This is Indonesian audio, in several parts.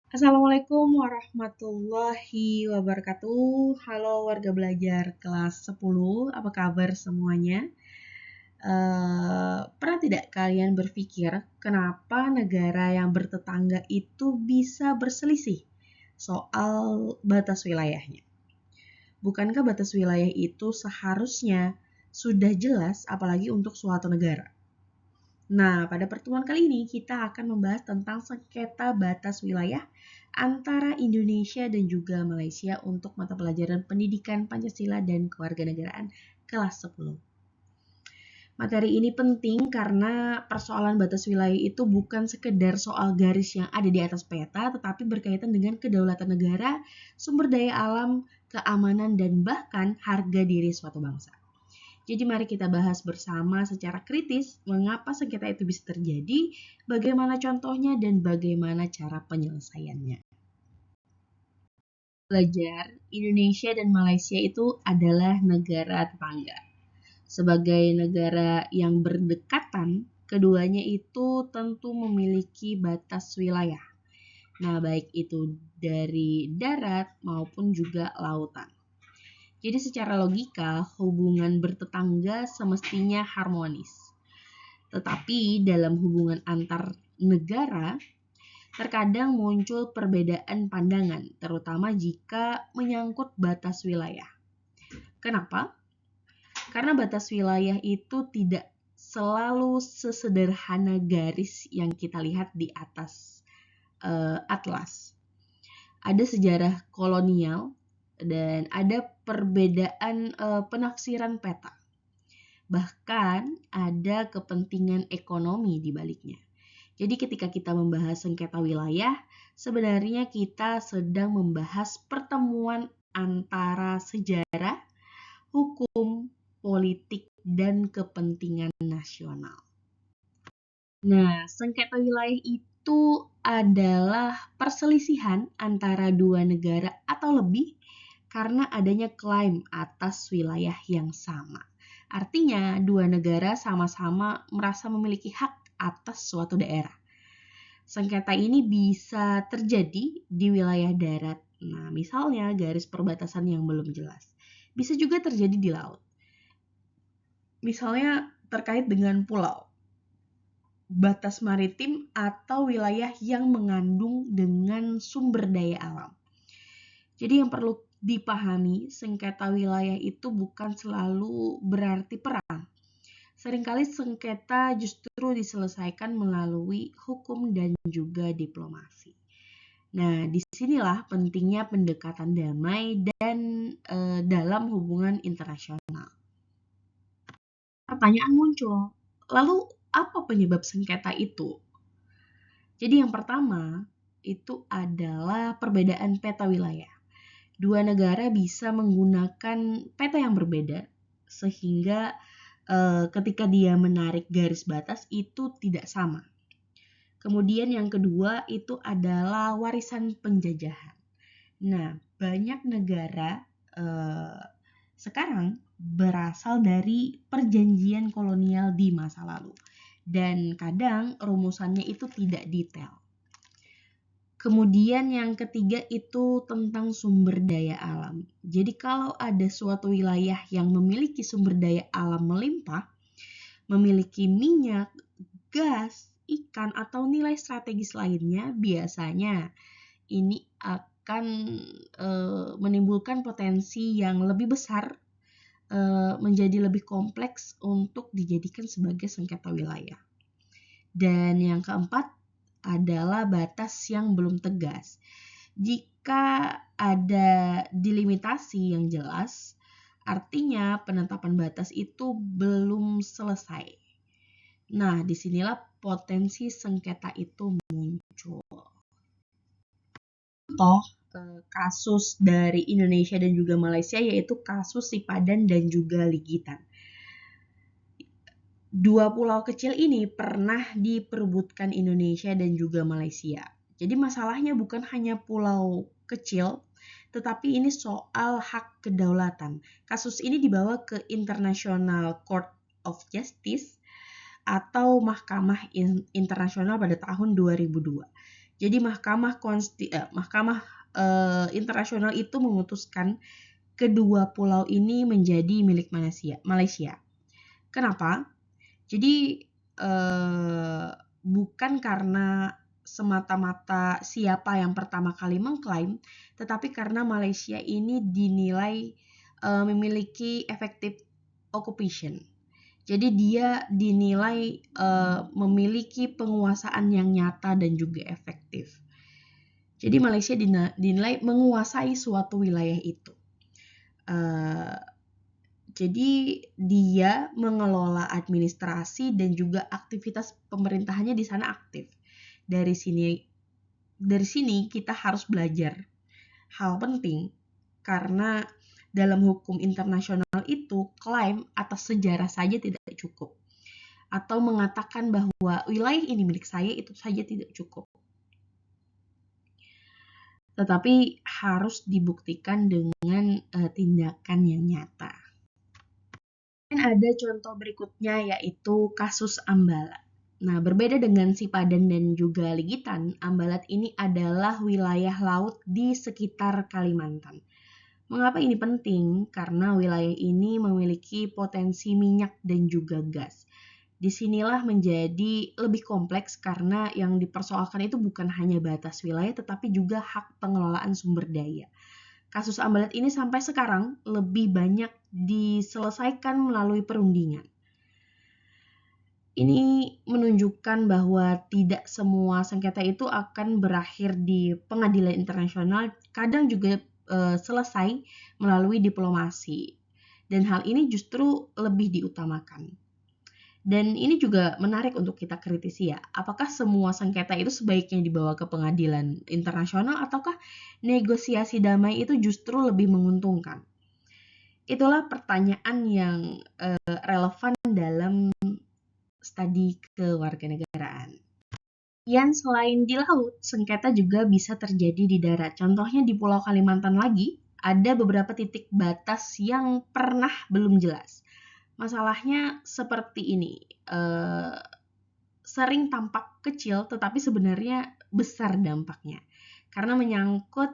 Assalamualaikum warahmatullahi wabarakatuh. Halo warga belajar kelas 10, apa kabar semuanya? Pernah tidak kalian berpikir kenapa negara yang bertetangga itu bisa berselisih soal batas wilayahnya? Bukankah batas wilayah itu seharusnya sudah jelas apalagi untuk suatu negara? Nah, pada pertemuan kali ini kita akan membahas tentang sengketa batas wilayah antara Indonesia dan juga Malaysia untuk mata pelajaran Pendidikan Pancasila dan Kewarganegaraan kelas 10. Materi ini penting karena persoalan batas wilayah itu bukan sekedar soal garis yang ada di atas peta, tetapi berkaitan dengan kedaulatan negara, sumber daya alam, keamanan, dan bahkan harga diri suatu bangsa. Jadi mari kita bahas bersama secara kritis mengapa sengketa itu bisa terjadi, bagaimana contohnya, dan bagaimana cara penyelesaiannya. Belajar, Indonesia dan Malaysia itu adalah negara tetangga. Sebagai negara yang berdekatan, keduanya itu tentu memiliki batas wilayah. Nah, baik itu dari darat maupun juga lautan. Jadi secara logika, hubungan bertetangga semestinya harmonis. Tetapi dalam hubungan antar negara, terkadang muncul perbedaan pandangan, terutama jika menyangkut batas wilayah. Kenapa? Karena batas wilayah itu tidak selalu sesederhana garis yang kita lihat di atas atlas. Ada sejarah kolonial dan ada perbedaan penafsiran peta. Bahkan ada kepentingan ekonomi di baliknya. Jadi ketika kita membahas sengketa wilayah, sebenarnya kita sedang membahas pertemuan antara sejarah, hukum, politik, dan kepentingan nasional. Nah, sengketa wilayah itu adalah perselisihan antara dua negara atau lebih karena adanya klaim atas wilayah yang sama. Artinya, dua negara sama-sama merasa memiliki hak atas suatu daerah. Sengketa ini bisa terjadi di wilayah darat. Nah, misalnya garis perbatasan yang belum jelas. Bisa juga terjadi di laut. Misalnya terkait dengan pulau, batas maritim atau wilayah yang mengandung dengan sumber daya alam. Jadi yang perlu dipahami, sengketa wilayah itu bukan selalu berarti perang. Seringkali sengketa justru diselesaikan melalui hukum dan juga diplomasi. Nah, disinilah pentingnya pendekatan damai dan dalam hubungan internasional. Pertanyaan muncul, lalu apa penyebab sengketa itu? Jadi yang pertama itu adalah perbedaan peta wilayah. Dua negara bisa menggunakan peta yang berbeda sehingga ketika dia menarik garis batas itu tidak sama. Kemudian yang kedua itu adalah warisan penjajahan. Nah, banyak negara sekarang berasal dari perjanjian kolonial di masa lalu. Dan kadang rumusannya itu tidak detail. Kemudian yang ketiga itu tentang sumber daya alam. Jadi kalau ada suatu wilayah yang memiliki sumber daya alam melimpah, memiliki minyak, gas, ikan, atau nilai strategis lainnya, biasanya ini akan menimbulkan potensi yang lebih besar, menjadi lebih kompleks untuk dijadikan sebagai sengketa wilayah. Dan yang keempat adalah batas yang belum tegas. Jika ada delimitasi yang jelas, artinya penetapan batas itu belum selesai. Nah, disinilah potensi sengketa itu muncul. Contoh kasus dari Indonesia dan juga Malaysia yaitu kasus Sipadan dan juga Ligitan. Dua pulau kecil ini pernah diperebutkan Indonesia dan juga Malaysia. Jadi masalahnya bukan hanya pulau kecil, tetapi ini soal hak kedaulatan. Kasus ini dibawa ke International Court of Justice atau Mahkamah Internasional pada tahun 2002. Jadi Mahkamah Internasional itu memutuskan kedua pulau ini menjadi milik Malaysia. Kenapa? Jadi bukan karena semata-mata siapa yang pertama kali mengklaim, tetapi karena Malaysia ini dinilai memiliki effective occupation. Jadi dia dinilai memiliki penguasaan yang nyata dan juga efektif. Jadi Malaysia dinilai menguasai suatu wilayah itu. Jadi dia mengelola administrasi dan juga aktivitas pemerintahannya di sana aktif. Dari sini kita harus belajar hal penting, karena dalam hukum internasional itu klaim atas sejarah saja tidak cukup. Atau mengatakan bahwa wilayah ini milik saya itu saja tidak cukup. Tetapi harus dibuktikan dengan tindakan yang nyata. Dan ada contoh berikutnya yaitu kasus Ambalat. Nah, berbeda dengan Sipadan dan juga Ligitan, Ambalat ini adalah wilayah laut di sekitar Kalimantan. Mengapa ini penting? Karena wilayah ini memiliki potensi minyak dan juga gas. Disinilah menjadi lebih kompleks karena yang dipersoalkan itu bukan hanya batas wilayah tetapi juga hak pengelolaan sumber daya. Kasus Ambalat ini sampai sekarang lebih banyak diselesaikan melalui perundingan. Ini menunjukkan bahwa tidak semua sengketa itu akan berakhir di pengadilan internasional, kadang juga selesai melalui diplomasi. Dan hal ini justru lebih diutamakan. Dan ini juga menarik untuk kita kritisi ya. Apakah semua sengketa itu sebaiknya dibawa ke pengadilan internasional ataukah negosiasi damai itu justru lebih menguntungkan? Itulah pertanyaan yang relevan dalam studi kewarganegaraan. Yang selain di laut, sengketa juga bisa terjadi di darat. Contohnya di Pulau Kalimantan lagi, ada beberapa titik batas yang pernah belum jelas. Masalahnya seperti ini, sering tampak kecil tetapi sebenarnya besar dampaknya karena menyangkut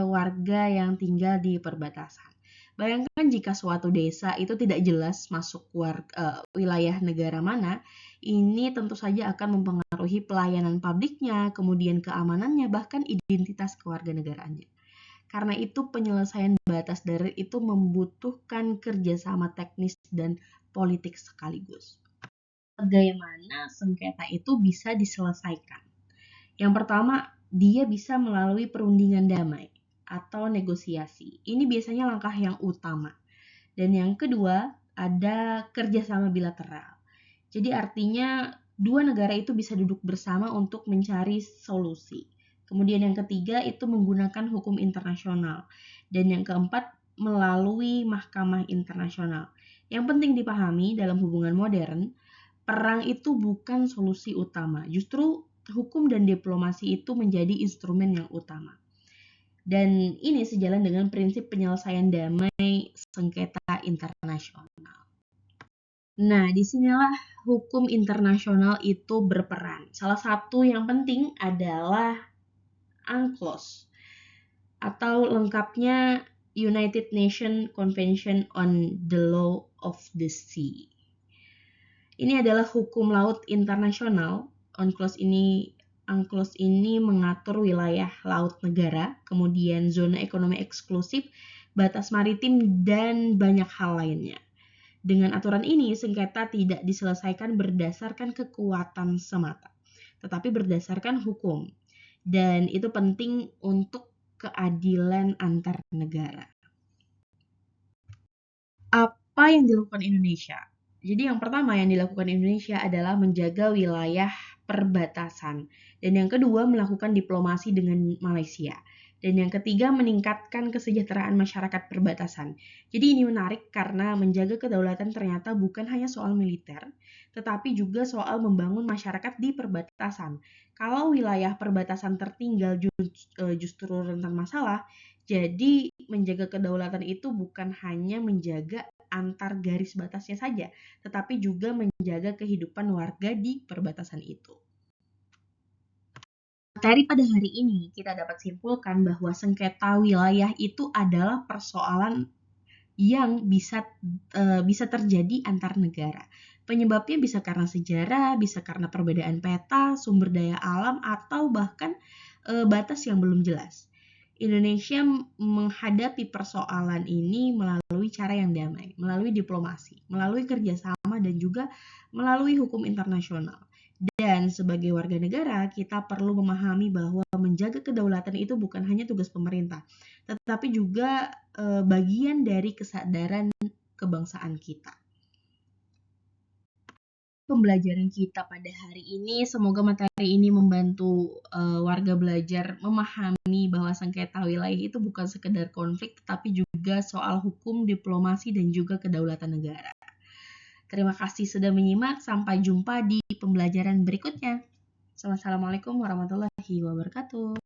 warga yang tinggal di perbatasan. Bayangkan jika suatu desa itu tidak jelas masuk wilayah negara mana, ini tentu saja akan mempengaruhi pelayanan publiknya, kemudian keamanannya, bahkan identitas kewarganegaraannya. Karena itu penyelesaian batas darat itu membutuhkan kerjasama teknis dan politik sekaligus. Bagaimana sengketa itu bisa diselesaikan? Yang pertama, dia bisa melalui perundingan damai atau negosiasi. Ini biasanya langkah yang utama. Dan yang kedua, ada kerjasama bilateral. Jadi artinya dua negara itu bisa duduk bersama untuk mencari solusi. Kemudian yang ketiga itu menggunakan hukum internasional. Dan yang keempat melalui mahkamah internasional. Yang penting dipahami dalam hubungan modern, perang itu bukan solusi utama. Justru hukum dan diplomasi itu menjadi instrumen yang utama. Dan ini sejalan dengan prinsip penyelesaian damai sengketa internasional. Nah, disinilah hukum internasional itu berperan. Salah satu yang penting adalah UNCLOS atau lengkapnya United Nations Convention on the Law of the Sea. Ini adalah hukum laut internasional. UNCLOS ini mengatur wilayah laut negara, kemudian zona ekonomi eksklusif, batas maritim, dan banyak hal lainnya. Dengan aturan ini, sengketa tidak diselesaikan berdasarkan kekuatan semata, tetapi berdasarkan hukum. Dan itu penting untuk keadilan antar negara. Apa yang dilakukan Indonesia? Jadi yang pertama yang dilakukan Indonesia adalah menjaga wilayah perbatasan. Dan yang kedua melakukan diplomasi dengan Malaysia. Dan yang ketiga meningkatkan kesejahteraan masyarakat perbatasan. Jadi ini menarik karena menjaga kedaulatan ternyata bukan hanya soal militer, tetapi juga soal membangun masyarakat di perbatasan. Kalau wilayah perbatasan tertinggal justru rentan masalah, jadi menjaga kedaulatan itu bukan hanya menjaga antar garis batasnya saja, tetapi juga menjaga kehidupan warga di perbatasan itu. Materi pada hari ini kita dapat simpulkan bahwa sengketa wilayah itu adalah persoalan yang bisa terjadi antar negara. Penyebabnya bisa karena sejarah, bisa karena perbedaan peta, sumber daya alam, atau bahkan batas yang belum jelas. Indonesia menghadapi persoalan ini melalui cara yang damai, melalui diplomasi, melalui kerjasama, dan juga melalui hukum internasional. Dan sebagai warga negara, kita perlu memahami bahwa menjaga kedaulatan itu bukan hanya tugas pemerintah, tetapi juga bagian dari kesadaran kebangsaan kita. Pembelajaran kita pada hari ini, semoga materi ini membantu warga belajar memahami bahwa sengketa wilayah itu bukan sekedar konflik, tetapi juga soal hukum, diplomasi, dan juga kedaulatan negara. Terima kasih sudah menyimak. Sampai jumpa di pembelajaran berikutnya. Assalamualaikum warahmatullahi wabarakatuh.